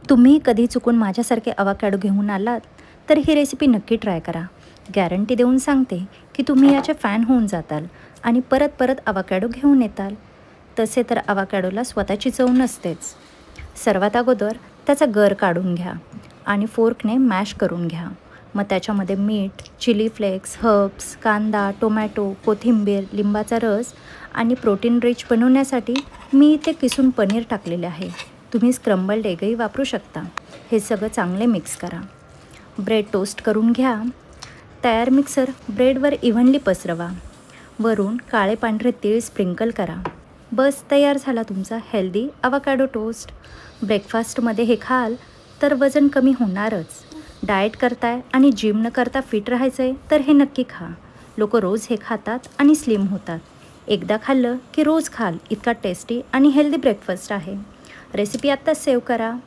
तुम्ही कधी चुकून माझ्यासारखे अवाकॅडो घेऊन आलात तर ही रेसिपी नक्की ट्राय करा. गॅरंटी देऊन सांगते की तुम्ही याचे फॅन होऊन जाताल आणि परत परत अवाकॅडो घेऊन येताल. तसे तर अवाकॅडोला स्वतःची चव नसतेच. सर्वात अगोदर त्याचा गर काढून घ्या आणि फोर्कने मॅश करून घ्या. मग त्याच्यामध्ये मीठ, चिली फ्लेक्स, हर्ब्स, कांदा, टोमॅटो, कोथिंबीर, लिंबाचा रस आणि प्रोटीन रिच बनवण्यासाठी मी इथे किसून पनीर टाकलेले आहे. तुम्ही स्क्रम्बल्ड एगही वापरू शकता. हे सगळं चांगले मिक्स करा. ब्रेड टोस्ट करून घ्या. तयार मिक्सर ब्रेडवर इव्हनली पसरवा. वरून काळे पांढरे तीळ स्प्रिंकल करा. बस तयार झाला तुमचा हेल्दी अवाकॅडो टोस्ट. ब्रेकफास्टमध्ये हे खाल तर वजन कमी होणारच. डाएट करताय आणि जिम न करता फिट राहायचं आहे तर हे नक्की खा. लोक रोज हे खातात आणि स्लिम होतात. एकदा खाल्लं की रोज खाल इतका टेस्टी आणि हेल्दी ब्रेकफास्ट आहे. रेसिपी आत्ताच सेव्ह करा.